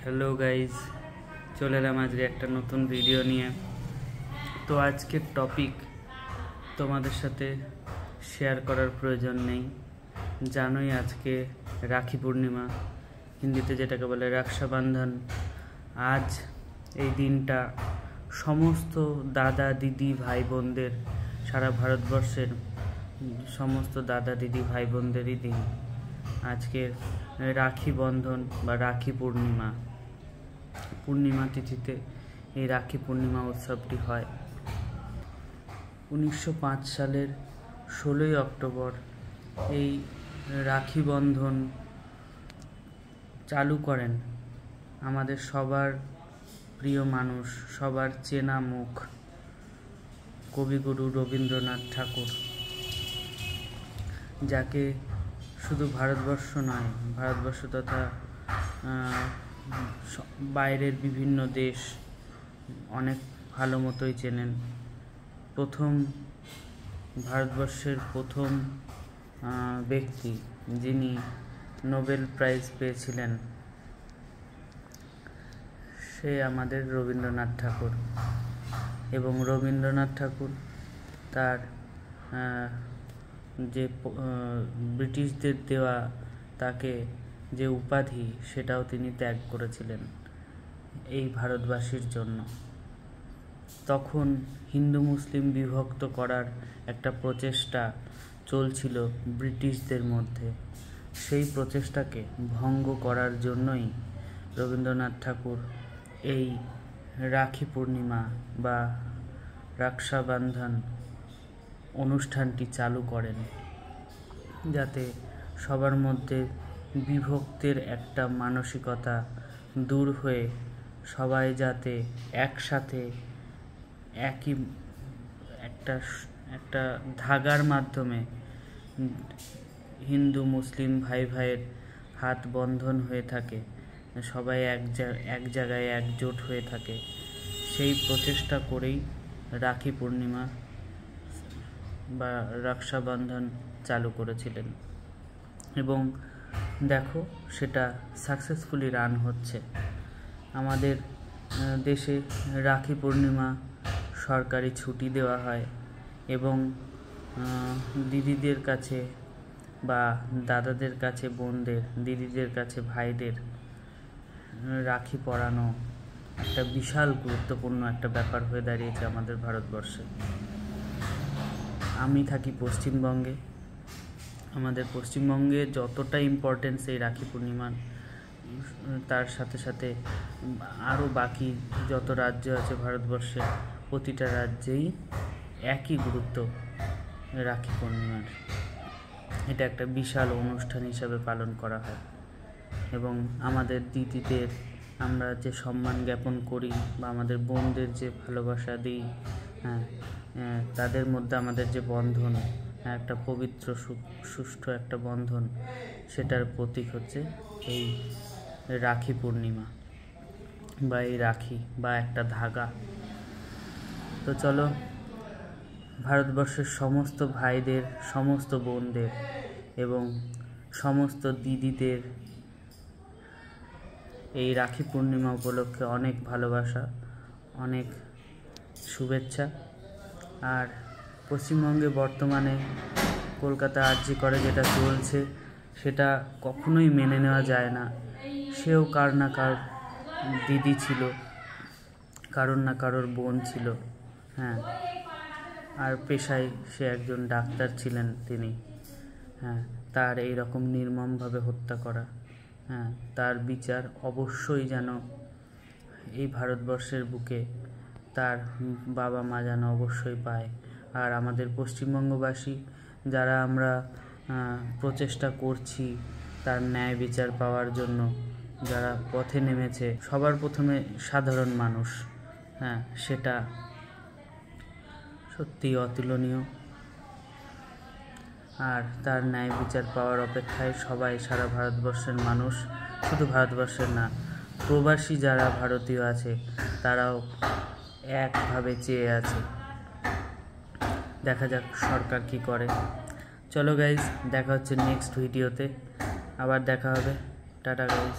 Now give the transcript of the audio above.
Hello guys, চলে এলাম আজকে একটা নতুন ভিডিও নিয়ে। তো আজকের টপিক তোমাদের সাথে শেয়ার করার প্রয়োজন নেই, জানোই আজকে রাখি পূর্ণিমা, হিন্দিতে যেটাকে বলে রক্ষাবন্ধন। আজ এই দিনটা সমস্ত দাদা দিদি ভাই বোনদের, সারা ভারতবর্ষের সমস্ত দাদা দিদি ভাই বোনদেরই দিন। আজকের রাখি বন্ধন বা রাখি পূর্ণিমা তিথিতে এই রাখি পূর্ণিমা উৎসবটি হয়। 1905 সালের 16ই অক্টোবর এই রাখি বন্ধন চালু করেন আমাদের সবার প্রিয় মানুষ, সবার চেনা মুখ, কবিগুরু রবীন্দ্রনাথ ঠাকুর, যাকে শুধু ভারতবর্ষ নয়, ভারতবর্ষ তথা বাইরের বিভিন্ন দেশ অনেক ভালো মতোই চেনেন। ভারতবর্ষের প্রথম ব্যক্তি যিনি নোবেল প্রাইজ পেয়েছিলেন, সে আমাদের রবীন্দ্রনাথ ঠাকুর। এবং রবীন্দ্রনাথ ঠাকুর তার যে ব্রিটিশদের দেওয়া তাকে যে উপাধি, সেটাও তিনি ত্যাগ করেছিলেন এই ভারতবাসীর জন্য। তখন হিন্দু মুসলিম বিভক্ত করার একটা প্রচেষ্টা চলছিল ব্রিটিশদের মধ্যে। সেই প্রচেষ্টাকে ভঙ্গ করার জন্যই রবীন্দ্রনাথ ঠাকুর এই রাখি পূর্ণিমা বা রক্ষাবন্ধন অনুষ্ঠানটি চালু করেন, যাতে সবার মধ্যে বিভক্তের একটা মানসিকতা দূর হয়ে সবাই যাতে একসাথে একই একটা ধাগার মাধ্যমে হিন্দু মুসলিম ভাই ভাইয়ের হাত বন্ধন হয়ে থাকে, সবাই এক জায়গায় একজোট হয়ে থাকে। সেই প্রচেষ্টা করেই রাখি পূর্ণিমা বা রক্ষাবন্ধন চালু করেছিলেন। এবং দেখো, সেটা সাকসেসফুলি রান হচ্ছে। আমাদের দেশে রাখি পূর্ণিমা সরকারি ছুটি দেওয়া হয় এবং দিদিদের কাছে বা দাদাদের কাছে বোনদের, দিদিদের কাছে ভাইদের রাখি পরানো একটা বিশাল গুরুত্বপূর্ণ একটা ব্যাপার হয়ে দাঁড়িয়েছে আমাদের ভারতবর্ষে। আমি থাকি পশ্চিমবঙ্গে। আমাদের পশ্চিমবঙ্গে যতটা ইম্পর্টেন্স এই রাখি পূর্ণিমার, তার সাথে সাথে আরও বাকি যত রাজ্য আছে ভারতবর্ষে, প্রতিটা রাজ্যেই একই গুরুত্ব রাখি পূর্ণিমার। এটা একটা বিশাল অনুষ্ঠান হিসাবে পালন করা হয় এবং আমাদের দিদিদের আমরা যে সম্মান জ্ঞাপন করি বা আমাদের বোনদের যে ভালোবাসা দিই, তাদের মধ্যে আমাদের যে বন্ধন, একটা পবিত্র সুষ্ঠু একটা বন্ধন, সেটার প্রতীক হচ্ছে এই রাখি পূর্ণিমা বা এই রাখি বা একটা ধাগা। তো চলো, ভারতবর্ষের সমস্ত ভাইদের, সমস্ত বোনদের এবং সমস্ত দিদিদের এই রাখি পূর্ণিমা উপলক্ষে অনেক ভালোবাসা, অনেক শুভেচ্ছা। আর পশ্চিমবঙ্গে বর্তমানে কলকাতা আরজি করে যেটা চলছে, সেটা কখনোই মেনে নেওয়া যায় না। সেও কার না কার দিদি ছিল, কারোর না কারোর বোন ছিল, আর পেশায় সে একজন ডাক্তার ছিলেন তিনি। তার এইরকম নির্মমভাবে হত্যা করা, তার বিচার অবশ্যই যেন এই ভারতবর্ষের বুকে তার বাবা মা যেন অবশ্যই পায়। আর আমাদের পশ্চিমবঙ্গবাসী যারা আমরা প্রচেষ্টা করছি তার ন্যায় বিচার পাওয়ার জন্য, যারা পথে নেমেছে, সবার প্রথমে সাধারণ মানুষ, সেটা সত্যি অতুলনীয়। আর তার ন্যায় বিচার পাওয়ার অপেক্ষায় সবাই, সারা ভারতবর্ষের মানুষ, শুধু ভারতবর্ষের না, প্রবাসী যারা ভারতীয় আছে তারাও একভাবে চেয়ে আছে। দেখা যাক সরকার কি করে। চলো গাইজ, দেখা হচ্ছে নেক্সট ভিডিওতে, আবার দেখা হবে। Tata guys.